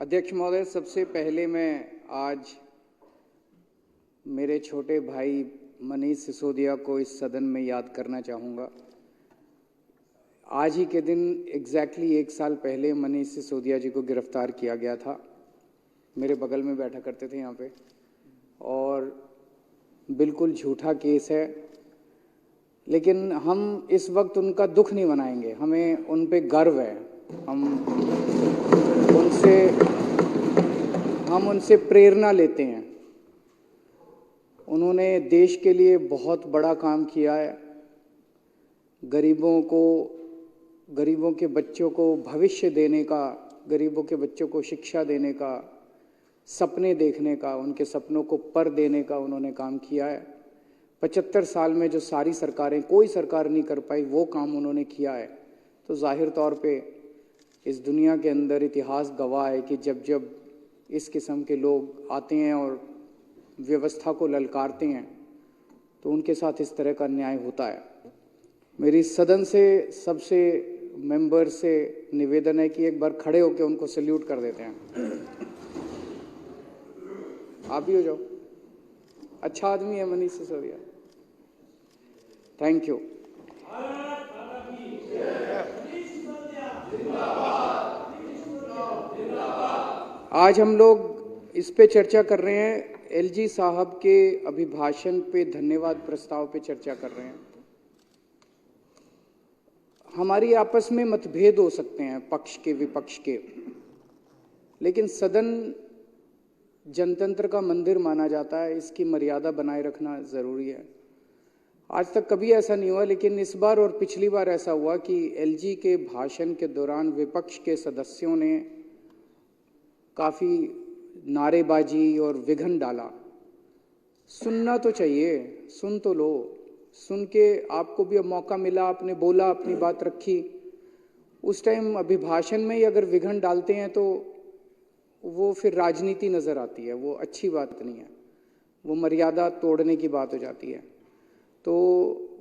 अध्यक्ष महोदय, सबसे पहले मैं आज मेरे छोटे भाई मनीष सिसोदिया को इस सदन में याद करना चाहूँगा। आज ही के दिन एग्जैक्टली 1 साल पहले मनीष सिसोदिया जी को गिरफ्तार किया गया था। मेरे बगल में बैठा करते थे यहाँ पे, और बिल्कुल झूठा केस है, लेकिन हम इस वक्त उनका दुख नहीं मनाएंगे, हमें उन पे गर्व है। हम उनसे प्रेरणा लेते हैं। उन्होंने देश के लिए बहुत बड़ा काम किया है। गरीबों के बच्चों को भविष्य देने का, गरीबों के बच्चों को शिक्षा देने का, सपने देखने का, उनके सपनों को पर देने का उन्होंने काम किया है। 75 साल में जो सारी सरकारें, कोई सरकार नहीं कर पाई, वो काम उन्होंने किया है। तो जाहिर तौर पे इस दुनिया के अंदर इतिहास गवाह है कि जब जब इस किस्म के लोग आते हैं और व्यवस्था को ललकारते हैं तो उनके साथ इस तरह का अन्याय होता है। मेरी सदन से सबसे मेंबर से निवेदन है कि एक बार खड़े होकर उनको सैल्यूट कर देते हैं। आप भी हो जाओ। अच्छा आदमी है मनीष सिसोदिया। Thank you. आज हम लोग इस पे चर्चा कर रहे हैं, एलजी साहब के अभिभाषण पे धन्यवाद प्रस्ताव पे चर्चा कर रहे हैं। हमारी आपस में मतभेद हो सकते हैं, पक्ष के विपक्ष के, लेकिन सदन जनतंत्र का मंदिर माना जाता है, इसकी मर्यादा बनाए रखना जरूरी है। आज तक कभी ऐसा नहीं हुआ, लेकिन इस बार और पिछली बार ऐसा हुआ कि एलजी के भाषण के दौरान विपक्ष के सदस्यों ने काफी नारेबाजी और विघन डाला। सुनना तो चाहिए, सुन तो लो। सुन के आपको भी अब मौका मिला, आपने बोला, अपनी बात रखी। उस टाइम अभिभाषण में ही अगर विघन डालते हैं तो वो फिर राजनीति नजर आती है, वो अच्छी बात नहीं है, वो मर्यादा तोड़ने की बात हो जाती है। तो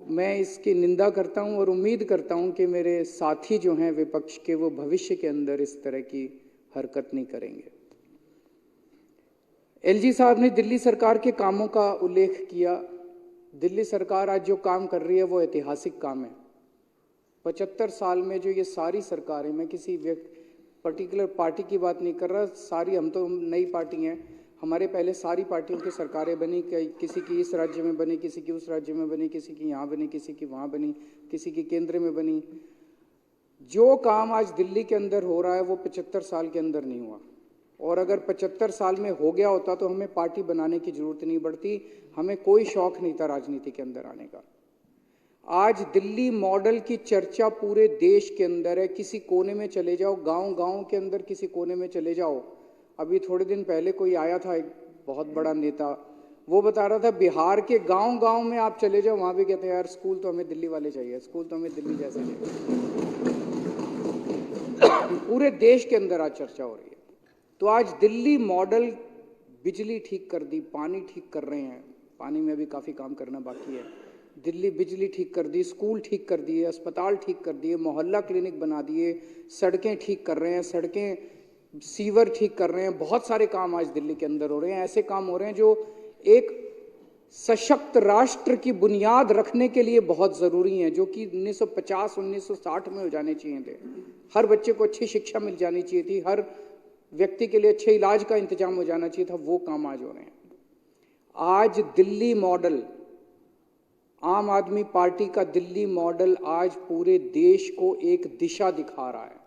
मैं इसकी निंदा करता हूं और उम्मीद करता हूं कि मेरे साथी जो हैं विपक्ष के, वो भविष्य के अंदर इस तरह की हरकत नहीं करेंगे। एलजी साहब ने दिल्ली सरकार के कामों का उल्लेख किया। दिल्ली सरकार आज जो काम कर रही है वो ऐतिहासिक काम है। 75 साल में जो ये सारी सरकारें, मैं किसी पर्टिकुलर पार्टी की बात नहीं कर रहा, सारी, हम तो नई पार्टी हैं, हमारे पहले सारी पार्टियों की सरकारें बनी, किसी की इस राज्य में बनी, किसी की उस राज्य में बनी, किसी की यहाँ बनी, किसी की वहाँ बनी, किसी की केंद्र में बनी। जो काम आज दिल्ली के अंदर हो रहा है वो 75 साल के अंदर नहीं हुआ, और अगर 75 साल में हो गया होता तो हमें पार्टी बनाने की जरूरत नहीं पड़ती, हमें कोई शौक नहीं था राजनीति के अंदर आने का। आज दिल्ली मॉडल की चर्चा पूरे देश के अंदर है। किसी कोने में चले जाओ, गांव-गांव के अंदर किसी कोने में चले जाओ। अभी थोड़े दिन पहले कोई आया था, एक बहुत बड़ा नेता, वो बता रहा था बिहार के गांव-गांव में आप चले जाओ, वहां भी कहते हैं यार स्कूल तो हमें दिल्ली वाले चाहिए, स्कूल तो हमें दिल्ली जैसे चाहिए। पूरे देश के अंदर आज चर्चा हो रही है। तो आज दिल्ली मॉडल, बिजली ठीक कर दी, पानी ठीक कर रहे हैं, पानी में अभी काफी काम करना बाकी है। दिल्ली बिजली ठीक कर दी, स्कूल ठीक कर दिए, अस्पताल ठीक कर दिए, मोहल्ला क्लिनिक बना दिए, सड़कें ठीक कर रहे हैं, सड़कें सीवर ठीक कर रहे हैं। बहुत सारे काम आज दिल्ली के अंदर हो रहे हैं। ऐसे काम हो रहे हैं जो एक सशक्त राष्ट्र की बुनियाद रखने के लिए बहुत जरूरी हैं, जो कि 1950-1960 में हो जाने चाहिए थे। हर बच्चे को अच्छी शिक्षा मिल जानी चाहिए थी, हर व्यक्ति के लिए अच्छे इलाज का इंतजाम हो जाना चाहिए था। वो काम आज हो रहे हैं। आज दिल्ली मॉडल, आम आदमी पार्टी का दिल्ली मॉडल आज पूरे देश को एक दिशा दिखा रहा है।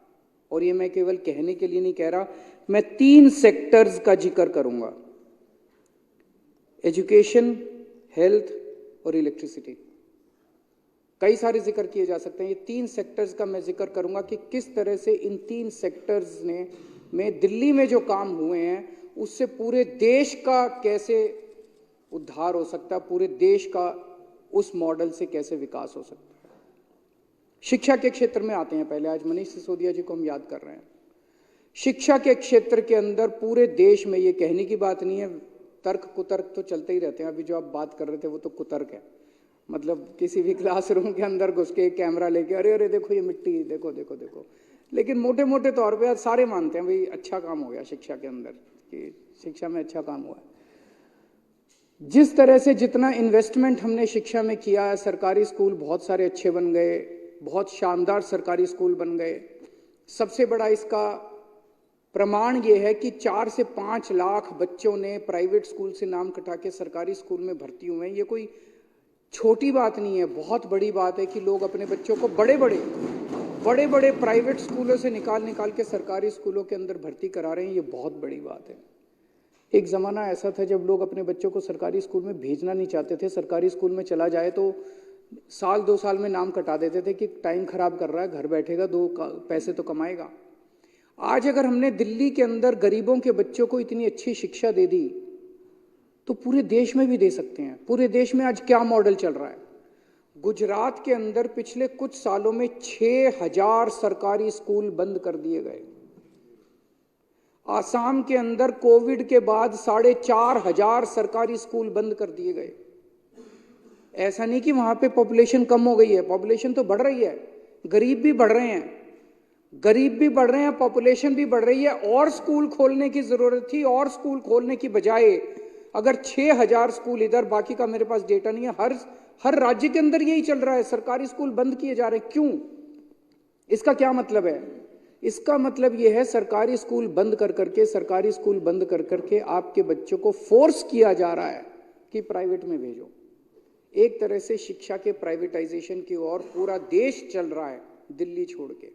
और ये मैं केवल कहने के लिए नहीं कह रहा, मैं 3 सेक्टर्स का जिक्र करूंगा, एजुकेशन, हेल्थ और इलेक्ट्रिसिटी। कई सारे जिक्र किए जा सकते हैं, ये 3 सेक्टर्स का मैं जिक्र करूंगा कि किस तरह से इन 3 सेक्टर्स में दिल्ली में जो काम हुए हैं उससे पूरे देश का कैसे उद्धार हो सकता है, पूरे देश का उस मॉडल से कैसे विकास हो सकता है। शिक्षा के क्षेत्र में आते हैं पहले। आज मनीष सिसोदिया जी को हम याद कर रहे हैं। शिक्षा के क्षेत्र के अंदर पूरे देश में, ये कहने की बात नहीं है, तर्क कुतर्क तो चलते ही रहते हैं। अभी जो आप बात कर रहे थे वो तो कुतर्क है। मतलब किसी भी क्लासरूम के अंदर घुस के कैमरा लेके, अरे अरे देखो ये मिट्टी, देखो देखो देखो, लेकिन मोटे मोटे तौर पे आज सारे मानते हैं भाई अच्छा काम हो गया शिक्षा के अंदर, कि शिक्षा में अच्छा काम हुआ है। जिस तरह से जितना इन्वेस्टमेंट हमने शिक्षा में किया है, सरकारी स्कूल बहुत सारे अच्छे बन गए, बहुत शानदार सरकारी स्कूल बन गए। सबसे बड़ा इसका प्रमाण ये है कि 4 से 5 लाख बच्चों ने प्राइवेट स्कूल से नाम कटा के सरकारी स्कूल में भर्ती हुए हैं। ये कोई छोटी बात नहीं है, बहुत बड़ी बात है कि लोग अपने बच्चों को बड़े बड़े प्राइवेट स्कूलों से निकाल के सरकारी स्कूलों के अंदर भर्ती करा रहे हैं। ये बहुत बड़ी बात है। एक ज़माना ऐसा था जब लोग अपने बच्चों को सरकारी स्कूल में भेजना नहीं चाहते थे। सरकारी स्कूल में चला जाए तो साल 2 साल में नाम कटा देते थे कि टाइम खराब कर रहा है, घर बैठेगा, 2 पैसे तो कमाएगा। आज अगर हमने दिल्ली के अंदर गरीबों के बच्चों को इतनी अच्छी शिक्षा दे दी तो पूरे देश में भी दे सकते हैं। पूरे देश में आज क्या मॉडल चल रहा है? गुजरात के अंदर पिछले कुछ सालों में 6000 सरकारी स्कूल बंद कर दिए गए। आसाम के अंदर कोविड के बाद 4500 सरकारी स्कूल बंद कर दिए गए। ऐसा नहीं कि वहां पे पॉपुलेशन कम हो गई है, पॉपुलेशन तो बढ़ रही है, गरीब भी बढ़ रहे हैं, पॉपुलेशन भी बढ़ रही है। और स्कूल खोलने की जरूरत थी, और स्कूल खोलने की बजाय अगर 6000 स्कूल इधर, बाकी का मेरे पास डेटा नहीं है, हर राज्य के अंदर यही चल रहा है, सरकारी स्कूल बंद किए जा रहे हैं। क्यों? इसका क्या मतलब है? इसका मतलब यह है सरकारी स्कूल बंद कर करके आपके बच्चों को फोर्स किया जा रहा है कि प्राइवेट में भेजो। एक तरह से शिक्षा के प्राइवेटाइजेशन की ओर पूरा देश चल रहा है। दिल्ली छोड़ के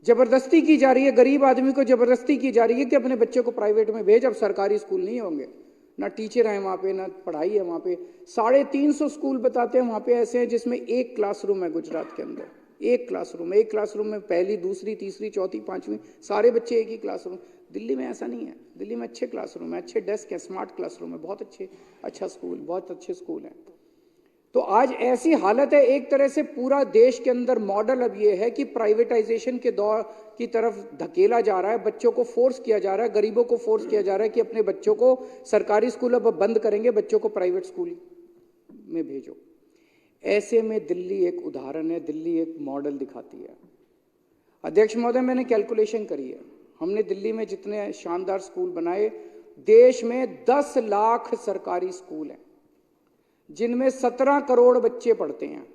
जबरदस्ती की जा रही है, गरीब आदमी को जबरदस्ती की जा रही है कि अपने बच्चे को प्राइवेट में भेज। अब सरकारी स्कूल नहीं होंगे, ना टीचर हैं वहां पे, ना पढ़ाई है वहां पे। 350 स्कूल बताते हैं वहां पे ऐसे हैं जिसमें 1 क्लासरूम है। गुजरात के अंदर 1 क्लासरूम में पहली, दूसरी, तीसरी, चौथी, 5वीं सारे बच्चे एक ही क्लासरूम। दिल्ली में ऐसा नहीं है। दिल्ली में अच्छे क्लासरूम है, अच्छे डेस्क है, स्मार्ट क्लासरूम है, बहुत अच्छा स्कूल, बहुत अच्छे स्कूल हैं। तो आज ऐसी हालत है, एक तरह से पूरा देश के अंदर मॉडल अब ये है कि प्राइवेटाइजेशन के दौर की तरफ धकेला जा रहा है। बच्चों को फोर्स किया जा रहा है, गरीबों को फोर्स किया जा रहा है कि अपने बच्चों को सरकारी स्कूल अब बंद करेंगे, बच्चों को प्राइवेट स्कूल में भेजो। ऐसे में दिल्ली एक उदाहरण है, दिल्ली एक मॉडल दिखाती है। अध्यक्ष महोदय, मैंने कैलकुलेशन करी है, हमने दिल्ली में जितने शानदार स्कूल बनाए, देश में 10 लाख सरकारी स्कूल हैं जिनमें 17 करोड़ बच्चे पढ़ते हैं।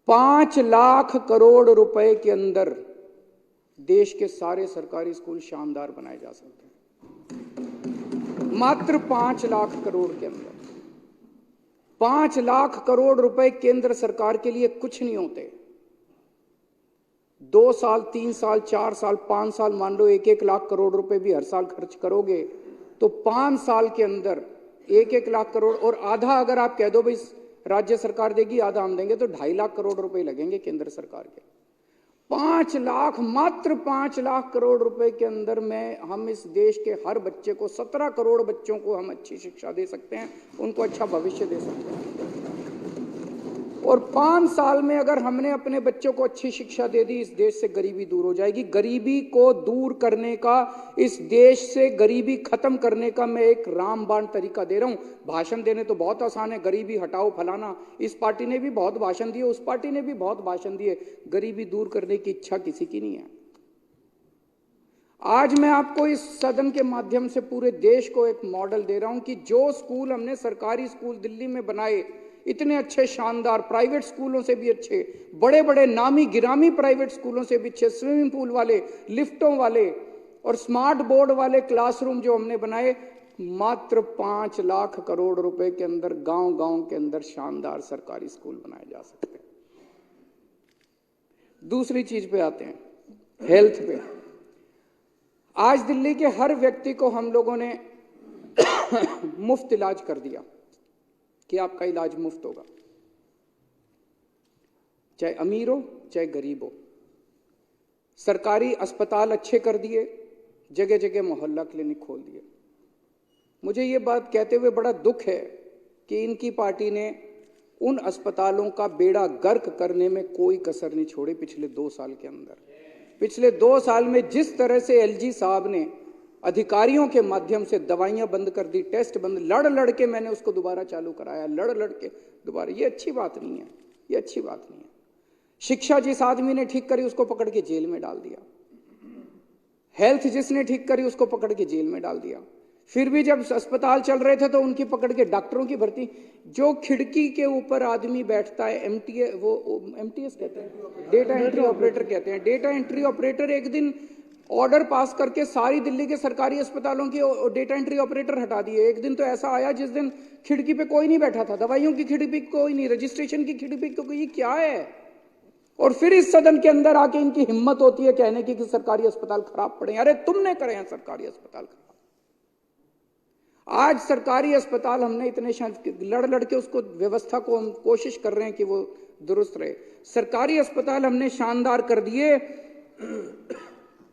5 लाख करोड़ रुपए के अंदर देश के सारे सरकारी स्कूल शानदार बनाए जा सकते हैं। मात्र 5 लाख करोड़ के अंदर 5 लाख करोड़ रुपए केंद्र सरकार के लिए कुछ नहीं होते। 2 साल, 3 साल, 4 साल, 5 साल, मान लो 1-1 लाख करोड़ रुपए भी हर साल खर्च करोगे तो 5 साल के अंदर 1-1 लाख करोड़, और आधा अगर आप कह दो भाई राज्य सरकार देगी, आधा हम देंगे, तो 2.5 लाख करोड़ रुपए लगेंगे केंद्र सरकार के। 5 लाख, मात्र 5 लाख करोड़ रुपए के अंदर में हम इस देश के हर बच्चे को, 17 करोड़ बच्चों को हम अच्छी शिक्षा दे सकते हैं, उनको अच्छा भविष्य दे सकते हैं। और 5 साल में अगर हमने अपने बच्चों को अच्छी शिक्षा दे दी, इस देश से गरीबी दूर हो जाएगी। गरीबी को दूर करने का, इस देश से गरीबी खत्म करने का मैं एक रामबाण तरीका दे रहा हूं। भाषण देने तो बहुत आसान है, गरीबी हटाओ फलाना, इस पार्टी ने भी बहुत भाषण दिए, उस पार्टी ने भी बहुत भाषण दिए, गरीबी दूर करने की इच्छा किसी की नहीं है। आज मैं आपको इस सदन के माध्यम से पूरे देश को एक मॉडल दे रहा हूं कि जो स्कूल हमने सरकारी स्कूल दिल्ली में बनाए, इतने अच्छे शानदार, प्राइवेट स्कूलों से भी अच्छे, बड़े बड़े नामी गिरामी प्राइवेट स्कूलों से भी अच्छे, स्विमिंग पूल वाले, लिफ्टों वाले और स्मार्ट बोर्ड वाले क्लासरूम जो हमने बनाए, मात्र 5 लाख करोड़ रुपए के अंदर गांव-गांव के अंदर शानदार सरकारी स्कूल बनाए जा सकते हैं। दूसरी चीज पे आते हैं, हेल्थ पे। आज दिल्ली के हर व्यक्ति को हम लोगों ने मुफ्त इलाज कर दिया कि आपका इलाज मुफ्त होगा, चाहे अमीर हो चाहे गरीब हो। सरकारी अस्पताल अच्छे कर दिए, जगह जगह मोहल्ला क्लिनिक खोल दिए। मुझे ये बात कहते हुए बड़ा दुख है कि इनकी पार्टी ने उन अस्पतालों का बेड़ा गर्क करने में कोई कसर नहीं छोड़ी। पिछले 2 साल के अंदर, पिछले 2 साल में जिस तरह से एलजी साहब ने अधिकारियों के माध्यम से दवाइयां बंद कर दी, टेस्ट बंद, लड़ के मैंने उसको दोबारा चालू कराया, लड़ के दोबारा। ये अच्छी बात नहीं है, ये अच्छी बात नहीं है। शिक्षा जिस आदमी ने ठीक करी उसको पकड़ के जेल में डाल दिया, हेल्थ जिसने ठीक करी उसको पकड़ के जेल में डाल दिया। फिर भी जब अस्पताल चल रहे थे तो उनकी पकड़ के डॉक्टरों की भर्ती, जो खिड़की के ऊपर आदमी बैठता है, एमटीएस कहते हैं, डेटा एंट्री ऑपरेटर कहते हैं, डेटा एंट्री ऑपरेटर एक दिन ऑर्डर पास करके सारी दिल्ली के सरकारी अस्पतालों की डेटा एंट्री ऑपरेटर हटा दिए। एक दिन तो ऐसा आया जिस दिन खिड़की पे कोई नहीं बैठा था, दवाइयों की खिड़की पे कोई नहीं, रजिस्ट्रेशन की खिड़की पे कोई, ये क्या है? और फिर इस सदन के अंदर आके इनकी हिम्मत होती है कहने की कि सरकारी अस्पताल खराब पड़े। अरे तुमने करे हैं सरकारी अस्पताल खराब। आज सरकारी अस्पताल हमने इतने लड़ के उसको व्यवस्था को हम कोशिश कर रहे हैं कि वो दुरुस्त रहे। सरकारी अस्पताल हमने शानदार कर दिए।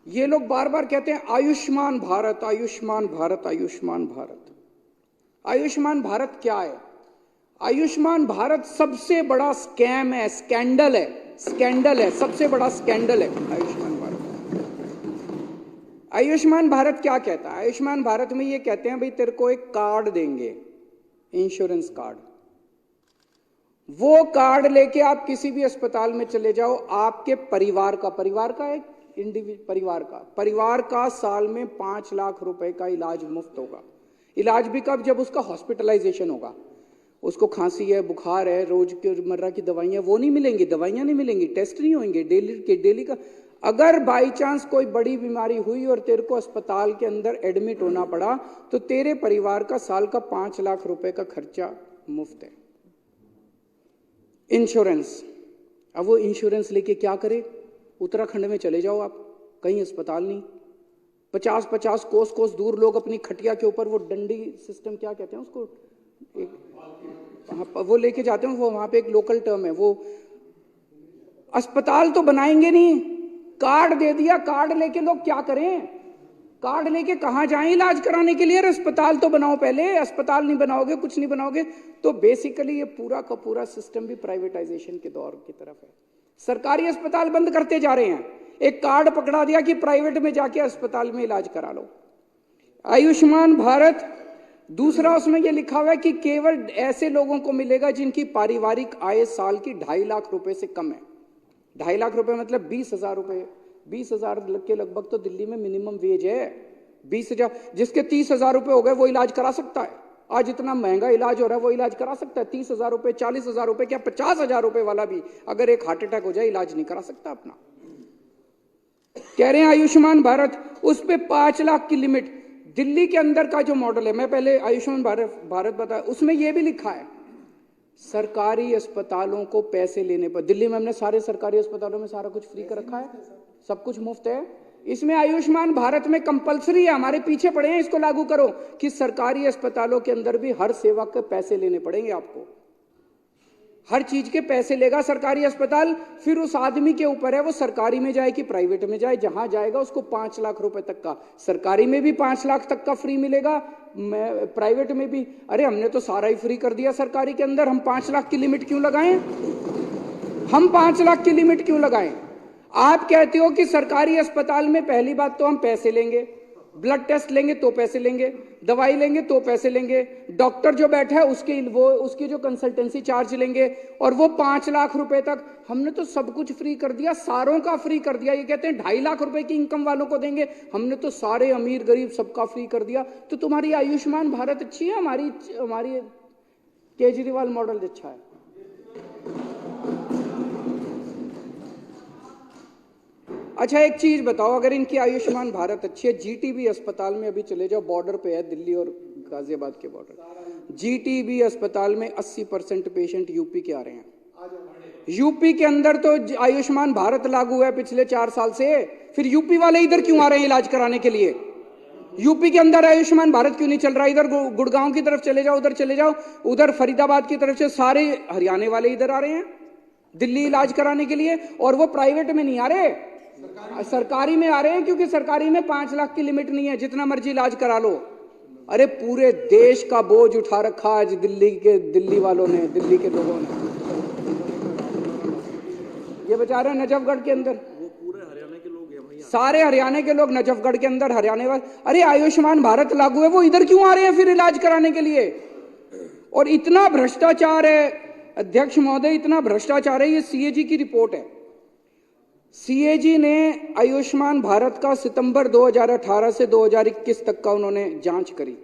ये लोग बार बार कहते हैं आयुष्मान भारत, आयुष्मान भारत, आयुष्मान भारत। आयुष्मान भारत क्या है? आयुष्मान भारत सबसे बड़ा स्कैम है, स्कैंडल है, स्कैंडल है, सबसे बड़ा स्कैंडल है आयुष्मान भारत। आयुष्मान भारत क्या कहता है? आयुष्मान भारत में ये कहते हैं भाई तेरे को एक कार्ड देंगे, इंश्योरेंस कार्ड। वो कार्ड लेके आप किसी भी अस्पताल में चले जाओ, आपके परिवार का एक परिवार का साल में 5 लाख रुपए का इलाज मुफ्त होगा। इलाज भी कब? जब उसका हॉस्पिटलाइजेशन होगा। उसको खांसी है, बुखार है, रोज के मर्रा की दवाइयां वो नहीं मिलेंगी, दवाइयां नहीं मिलेंगी, टेस्ट नहीं होंगे डेली का। अगर बाई चांस कोई बड़ी बीमारी हुई और तेरे को अस्पताल के अंदर एडमिट होना पड़ा तो तेरे परिवार का साल का 5 लाख रुपए का खर्चा मुफ्त है। इंश्योरेंस। अब वो इंश्योरेंस लेके क्या करे? उत्तराखंड में चले जाओ आप, कहीं अस्पताल नहीं, 50-50 कोस दूर लोग अपनी खटिया के ऊपर वो डंडी सिस्टम क्या कहते हैं उसको, वो लेके जाते हैं। वो वहां पे एक लोकल टर्म है, वो अस्पताल तो बनाएंगे नहीं, कार्ड दे दिया। कार्ड लेके लोग क्या करें? कार्ड लेके कहां जाएं इलाज कराने के लिए? अस्पताल तो बनाओ पहले। अस्पताल नहीं बनाओगे, कुछ नहीं बनाओगे तो बेसिकली ये पूरा का पूरा सिस्टम भी प्राइवेटाइजेशन के दौर की तरफ है। सरकारी अस्पताल बंद करते जा रहे हैं, एक कार्ड पकड़ा दिया कि प्राइवेट में जाके अस्पताल में इलाज करा लो। आयुष्मान भारत दूसरा, उसमें यह लिखा हुआ है कि केवल ऐसे लोगों को मिलेगा जिनकी पारिवारिक आय साल की 2.5 लाख रुपए से कम है। 2.5 लाख रुपए मतलब 20,000 रुपए, 20,000 के लगभग तो दिल्ली में मिनिमम वेज है। 20,000, जिसके 30,000 रुपए हो गए वो इलाज करा सकता है। आज इतना महंगा इलाज हो रहा है, वो इलाज करा सकता है। 30,000 रुपए, 40,000 रुपए, क्या 50,000 रुपए वाला भी अगर एक हार्ट अटैक हो जाए इलाज नहीं करा सकता अपना। कह रहे हैं आयुष्मान भारत, उस पे 5 लाख की लिमिट। दिल्ली के अंदर का जो मॉडल है, मैं पहले आयुष्मान भारत बताया, उसमें यह भी लिखा है सरकारी अस्पतालों को पैसे लेने पर। दिल्ली में हमने सारे सरकारी अस्पतालों में सारा कुछ फ्री कर रखा है, सब कुछ मुफ्त है। इसमें आयुष्मान भारत में कंपलसरी है, हमारे पीछे पड़े हैं इसको लागू करो कि सरकारी अस्पतालों के अंदर भी हर सेवा के पैसे लेने पड़ेंगे आपको। हर चीज के पैसे लेगा सरकारी अस्पताल। फिर उस आदमी के ऊपर है वो सरकारी में जाए कि प्राइवेट में जाए, जहां जाएगा उसको 5 लाख रुपए तक का, सरकारी में भी 5 लाख तक का फ्री मिलेगा, प्राइवेट में भी। अरे हमने तो सारा ही फ्री कर दिया सरकारी के अंदर, हम 5 लाख की लिमिट क्यों लगाएं? हम 5 लाख की लिमिट क्यों लगाएं? आप कहते हो कि सरकारी अस्पताल में पहली बात तो हम पैसे लेंगे, ब्लड टेस्ट लेंगे तो पैसे लेंगे, दवाई लेंगे तो पैसे लेंगे, डॉक्टर जो बैठा है उसकी जो कंसल्टेंसी चार्ज लेंगे, और वो 5 लाख रुपए तक। हमने तो सब कुछ फ्री कर दिया, सारों का फ्री कर दिया। ये कहते हैं 2.5 लाख रुपए की इनकम वालों को देंगे, हमने तो सारे अमीर गरीब सबका फ्री कर दिया। तो तुम्हारी आयुष्मान भारत अच्छी है, हमारी केजरीवाल मॉडल अच्छा है। अच्छा एक चीज बताओ, अगर इनकी आयुष्मान भारत अच्छी है, जीटीबी अस्पताल में अभी चले जाओ, बॉर्डर पे है दिल्ली और गाजियाबाद के बॉर्डर, जीटीबी अस्पताल में 80% पेशेंट यूपी के आ रहे हैं। यूपी के अंदर तो आयुष्मान भारत लागू है पिछले 4 साल से, फिर यूपी वाले इधर क्यों आ रहे हैं इलाज कराने के लिए? यूपी के अंदर आयुष्मान भारत क्यों नहीं चल रहा? इधर गुड़गांव की तरफ चले जाओ, उधर चले जाओ, उधर फरीदाबाद की तरफ से सारे हरियाणा वाले इधर आ रहे हैं दिल्ली इलाज कराने के लिए, और वो प्राइवेट में नहीं आ रहे, सरकारी में आ रहे हैं, क्योंकि सरकारी में 5 लाख की लिमिट नहीं है, जितना मर्जी इलाज करा लो। अरे पूरे देश का बोझ उठा रखा आज दिल्ली वालों ने, दिल्ली के लोगों ने। ये बेचारे नजफगढ़ के अंदर वो पूरे हरियाणा के लोग हैं भैया, सारे हरियाणा के लोग नजफगढ़ के अंदर हरियाणा वाले। अरे आयुष्मान भारत लागू है, वो इधर क्यों आ रहे हैं फिर इलाज कराने के लिए? और इतना भ्रष्टाचार है अध्यक्ष महोदय, इतना भ्रष्टाचार है। ये सीएजी की रिपोर्ट है, सीएजी ने आयुष्मान भारत का सितंबर 2018 से 2021 तक का उन्होंने जांच करी,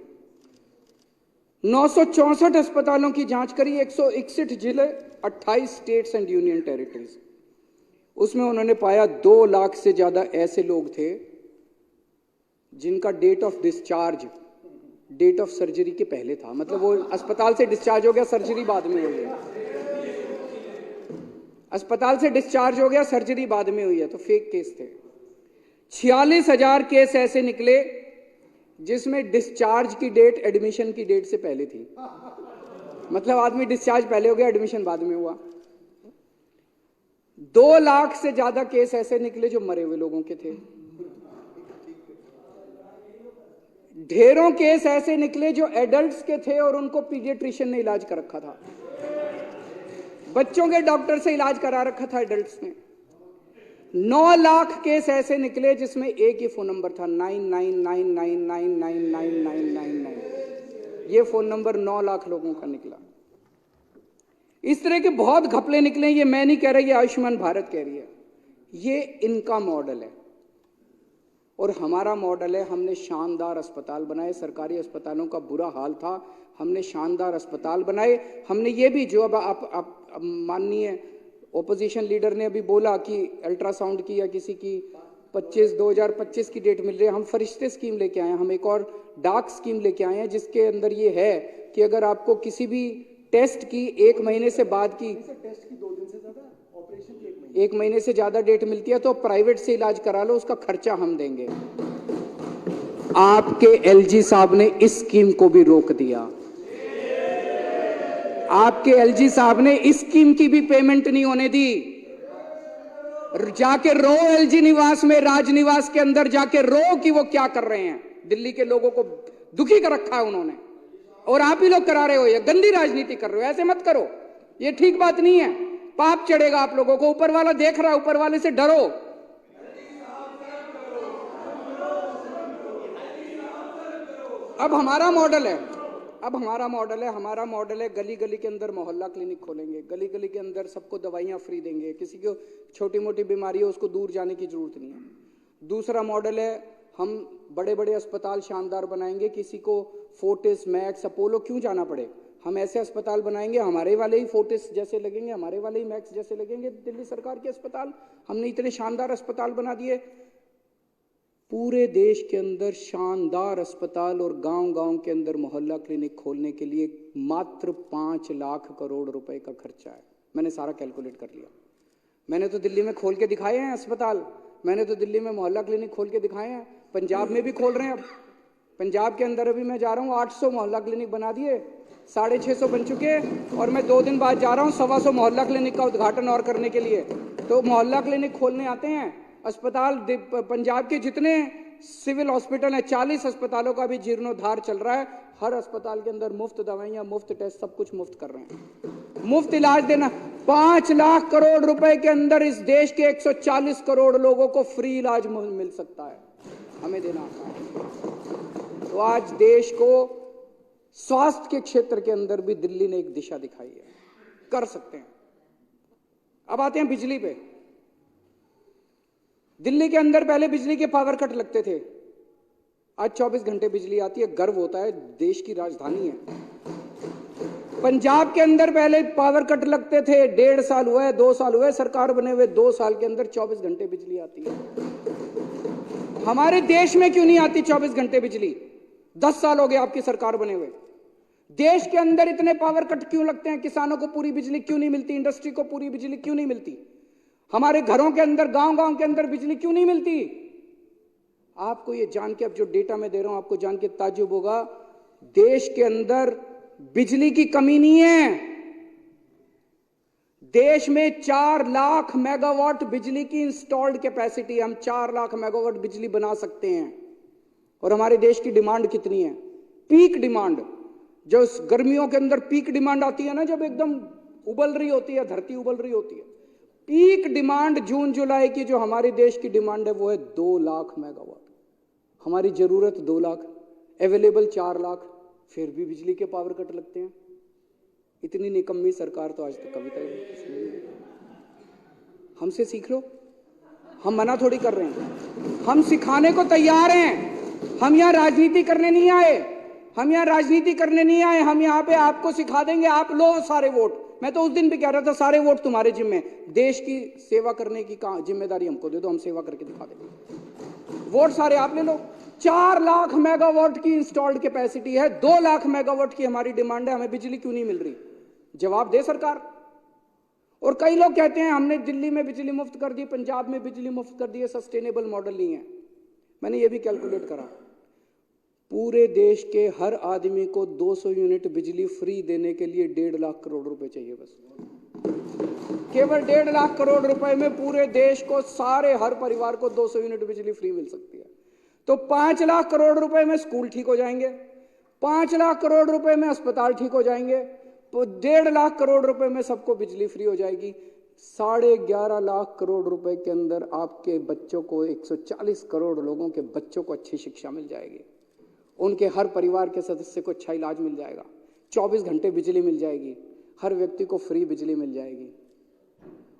964 अस्पतालों की जांच करी, 161 जिले, 28 स्टेट्स एंड यूनियन टेरिटरीज। उसमें उन्होंने पाया 2 लाख से ज्यादा ऐसे लोग थे जिनका date of discharge date of surgery के पहले था, मतलब वो अस्पताल से डिस्चार्ज हो गया, सर्जरी बाद में हुई है। अस्पताल से डिस्चार्ज हो गया, सर्जरी बाद में हुई है, तो फेक केस थे। 46,000 केस ऐसे निकले जिसमें डिस्चार्ज की डेट एडमिशन की डेट से पहले थी, मतलब आदमी डिस्चार्ज पहले हो गया, एडमिशन बाद में हुआ। 2 लाख से ज्यादा केस ऐसे निकले जो मरे हुए लोगों के थे। ढेरों केस ऐसे निकले जो एडल्ट्स के थे और उनको पीडियाट्रिशियन ने इलाज कर रखा था, बच्चों के डॉक्टर से इलाज करा रखा था एडल्ट्स ने। 9 लाख केस ऐसे निकले जिसमें एक ही फोन नंबर था, 9999999999। ये फोन नंबर 9 लाख लोगों का निकला। इस तरह के बहुत घपले निकले। ये मैं नहीं कह रही, ये आयुष्मान भारत कह रही है। ये इनका मॉडल है और हमारा मॉडल है। हमने शानदार अस्पताल बनाए, सरकारी अस्पतालों का बुरा हाल था, हमने शानदार अस्पताल बनाए। हमने ये भी, जो अब आप माननीय ओपोजिशन लीडर ने अभी बोला कि अल्ट्रासाउंड की या किसी की 2025 की डेट मिल रही है, हम फरिश्ते स्कीम लेके आए हैं। हम एक और डार्क स्कीम लेके आए हैं जिसके अंदर ये है कि अगर आपको किसी भी टेस्ट की 1 महीने से बाद की, टेस्ट की 2 दिन से ज्यादा, ऑपरेशन की 1 महीने से ज्यादा डेट मिलती है तो प्राइवेट से इलाज करा लो, उसका खर्चा हम देंगे। आपके एलजी साहब ने इस स्कीम को भी रोक दिया। आपके एलजी साहब ने इस स्कीम की भी पेमेंट नहीं होने दी। जाके रो एलजी निवास में, राजनिवास के अंदर जाके रो कि वो क्या कर रहे हैं। दिल्ली के लोगों को दुखी कर रखा है उन्होंने, और आप ही लोग करा रहे हो। ये गंदी राजनीति कर रहे हो, ऐसे मत करो, ये ठीक बात नहीं है। पाप चढ़ेगा आप लोगों को। ऊपर वाला देख रहा है, ऊपर वाले से डरो। अब हमारा मॉडल है, हमारा मॉडल है गली गली के अंदर मोहल्ला क्लिनिक खोलेंगे, गली गली के अंदर सबको दवाइयां फ्री देंगे, किसी को छोटी मोटी बीमारी है उसको दूर जाने की जरूरत नहीं है। दूसरा मॉडल है, हम बड़े बड़े अस्पताल शानदार बनाएंगे, किसी को फोर्टिस, मैक्स, अपोलो क्यों जाना पड़े। हम ऐसे अस्पताल बनाएंगे, हमारे वाले ही फोर्टिस जैसे लगेंगे, हमारे वाले ही मैक्स जैसे लगेंगे दिल्ली सरकार के अस्पताल। हमने इतने शानदार अस्पताल बना दिए। पूरे देश के अंदर शानदार अस्पताल और गांव-गांव के अंदर मोहल्ला क्लिनिक खोलने के लिए मात्र 5 लाख करोड़ रुपए का खर्चा है। मैंने सारा कैलकुलेट कर लिया। मैंने तो दिल्ली में खोल के दिखाए हैं अस्पताल, मैंने तो दिल्ली में मोहल्ला क्लिनिक खोल के दिखाए हैं, पंजाब में भी खोल रहे हैं। अब पंजाब के अंदर अभी मैं जा रहा हूँ, 800 मोहल्ला क्लिनिक बना दिए, 650 बन चुके, और मैं 2 दिन बाद जा रहा हूँ 125 मोहल्ला क्लिनिक का उद्घाटन और करने के लिए। तो मोहल्ला क्लिनिक खोलने आते हैं। अस्पताल पंजाब के जितने सिविल हॉस्पिटल हैं, 40 अस्पतालों का भी जीर्णोद्धार चल रहा है। हर अस्पताल के अंदर मुफ्त दवाइयां, मुफ्त टेस्ट, सब कुछ मुफ्त कर रहे हैं, मुफ्त इलाज देना। 5 लाख करोड़ रुपए के अंदर इस देश के 140 करोड़ लोगों को फ्री इलाज मिल सकता है, हमें देना है। तो आज देश को स्वास्थ्य के क्षेत्र के अंदर भी दिल्ली ने एक दिशा दिखाई है, कर सकते हैं। अब आते हैं बिजली पे। दिल्ली के अंदर पहले बिजली के पावर कट लगते थे, आज 24 घंटे बिजली आती है। गर्व होता है, देश की राजधानी है। पंजाब के अंदर पहले पावर कट लगते थे, 1.5 साल हुआ है, 2 साल हुए सरकार बने हुए, 2 साल के अंदर 24 घंटे बिजली आती है। हमारे देश में क्यों नहीं आती 24 घंटे बिजली? 10 साल हो गए आपकी सरकार बने हुए। देश के अंदर इतने पावर कट क्यों लगते हैं? किसानों को पूरी बिजली क्यों नहीं मिलती? इंडस्ट्री को पूरी बिजली क्यों नहीं मिलती? हमारे घरों के अंदर, गांव-गांव के अंदर बिजली क्यों नहीं मिलती? आपको ये जान के, अब जो डेटा मैं दे रहा हूं आपको जान के ताज्जुब होगा, देश के अंदर बिजली की कमी नहीं है। देश में 4 लाख मेगावाट बिजली की इंस्टॉल्ड कैपेसिटी है। हम 4 लाख मेगावाट बिजली बना सकते हैं। और हमारे देश की डिमांड कितनी है? पीक डिमांड, जो गर्मियों के अंदर पीक डिमांड आती है ना, जब एकदम उबल रही होती है, धरती उबल रही होती है, पीक डिमांड जून जुलाई की जो हमारे देश की डिमांड है वो है 2 लाख मेगावाट। हमारी जरूरत 2 लाख, अवेलेबल 4 लाख, फिर भी बिजली के पावर कट लगते हैं। इतनी निकम्मी सरकार तो आज तक कभी तक हमसे सीख लो। हम मना थोड़ी कर रहे हैं, हम सिखाने को तैयार हैं। हम यहाँ राजनीति करने नहीं आए, हम यहाँ राजनीति करने नहीं आए, हम यहाँ पे आपको सिखा देंगे, आप लो सारे वोट। मैं तो उस दिन भी कह रहा था सारे वोट तुम्हारे जिम्मे, देश की सेवा करने की जिम्मेदारी हमको दे दो, हम सेवा करके दिखा देंगे। वोट सारे आप ले लो। 4 लाख मेगावाट की इंस्टॉल्ड कैपेसिटी है, 2 लाख मेगावाट की हमारी डिमांड है, हमें बिजली क्यों नहीं मिल रही? जवाब दे सरकार। और कई लोग कहते हैं हमने दिल्ली में बिजली मुफ्त कर दी, पंजाब में बिजली मुफ्त कर दी, सस्टेनेबल मॉडल नहीं है। मैंने ये भी कैलकुलेट करा, पूरे देश के हर आदमी को 200 यूनिट बिजली फ्री देने के लिए 1.5 लाख करोड़ रुपए चाहिए बस। केवल 1.5 लाख करोड़ रुपए में पूरे देश को, सारे हर परिवार को 200 यूनिट बिजली फ्री मिल सकती है। तो 5 लाख करोड़ रुपए में स्कूल ठीक हो जाएंगे, 5 लाख करोड़ रुपए में अस्पताल ठीक हो जाएंगे, तो 1.5 लाख करोड़ रुपए में सबको बिजली फ्री हो जाएगी। 11.5 लाख करोड़ रुपए के अंदर आपके बच्चों को, 140 करोड़ लोगों के बच्चों को अच्छी शिक्षा मिल जाएगी, उनके हर परिवार के सदस्य को अच्छा इलाज मिल जाएगा, 24 घंटे बिजली मिल जाएगी, हर व्यक्ति को फ्री बिजली मिल जाएगी।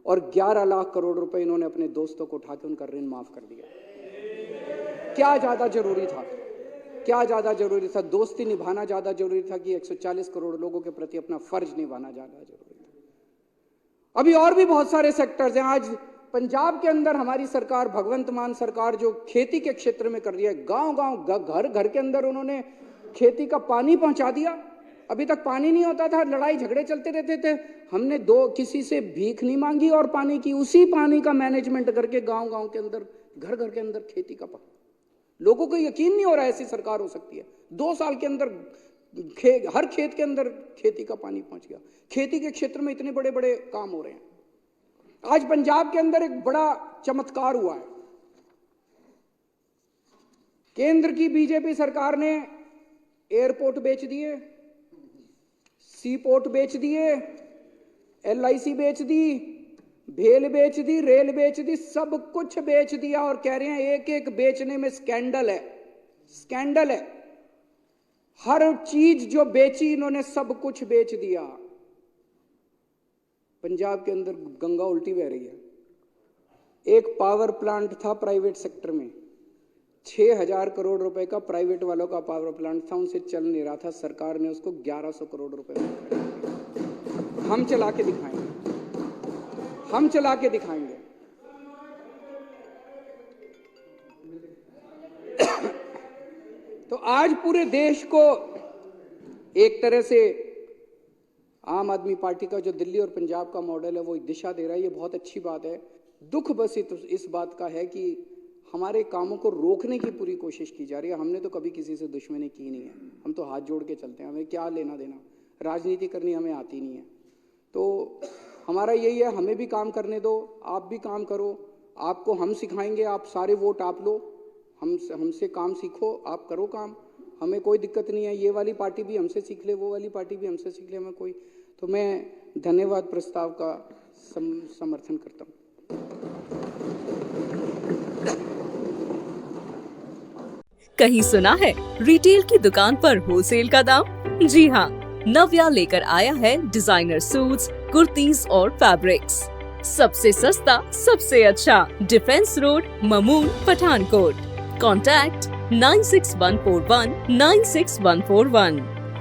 और 11 लाख करोड़ रुपए इन्होंने अपने दोस्तों को उठा के उनका ऋण माफ कर दिया। क्या ज्यादा जरूरी था? क्या ज्यादा जरूरी था? दोस्ती निभाना ज्यादा जरूरी था कि 140 करोड़ लोगों के प्रति अपना फर्ज निभाना ज्यादा जरूरी था? अभी और भी बहुत सारे सेक्टर्स हैं। आज पंजाब के अंदर हमारी सरकार, भगवंत मान सरकार, जो खेती के क्षेत्र में कर रही है, गांव-गांव, घर-घर के अंदर उन्होंने खेती का पानी पहुंचा दिया। अभी तक पानी नहीं होता था, लड़ाई झगड़े चलते रहते थे। हमने किसी से भीख नहीं मांगी और पानी की, उसी पानी का मैनेजमेंट करके गांव-गांव के अंदर, घर-घर के अंदर खेती का पानी। लोगों को यकीन नहीं हो रहा है ऐसी सरकार हो सकती है। 2 साल के अंदर हर खेत के अंदर खेती का पानी पहुंच गया। खेती के क्षेत्र में इतने बड़े बड़े काम हो रहे हैं। आज पंजाब के अंदर एक बड़ा चमत्कार हुआ है। केंद्र की बीजेपी सरकार ने एयरपोर्ट बेच दिए, सी पोर्ट बेच दिए, LIC बेच दी, भेल बेच दी, रेल बेच दी, सब कुछ बेच दिया और कह रहे हैं एक एक बेचने में स्कैंडल है, स्कैंडल है। हर चीज जो बेची इन्होंने, सब कुछ बेच दिया। पंजाब के अंदर गंगा उल्टी बह रही है। एक पावर प्लांट था प्राइवेट सेक्टर में, 6000 करोड़ रुपए का प्राइवेट वालों का पावर प्लांट था, उनसे चल नहीं रहा था। सरकार ने उसको 1100 करोड़ रुपए में हम चला के दिखाएंगे, हम चला के दिखाएंगे। तो आज पूरे देश को एक तरह से आम आदमी पार्टी का जो दिल्ली और पंजाब का मॉडल है वो दिशा दे रहा है। ये बहुत अच्छी बात है। दुख बस इस बात का है कि हमारे कामों को रोकने की पूरी कोशिश की जा रही है। हमने तो कभी किसी से दुश्मनी की नहीं है, हम तो हाथ जोड़ के चलते हैं। हमें क्या लेना देना, राजनीति करनी हमें आती नहीं है। तो हमारा यही है, हमें भी काम करने दो, आप भी काम करो, आपको हम सिखाएंगे, आप सारे वोट आप लो, हमसे काम सीखो, आप करो काम, हमें कोई दिक्कत नहीं है। ये वाली पार्टी भी हमसे सीख ले, वो वाली पार्टी भी हमसे सीख ले, हमें कोई। तो मैं धन्यवाद प्रस्ताव का समर्थन करता हूँ। कहीं सुना है रिटेल की दुकान पर होलसेल का दाम? जी हाँ, नव्या लेकर आया है डिजाइनर सूट्स, कुर्तीज और फैब्रिक्स। सबसे सस्ता, सबसे अच्छा, defence road, Mamun, Pathankot. Contact 96141 96141।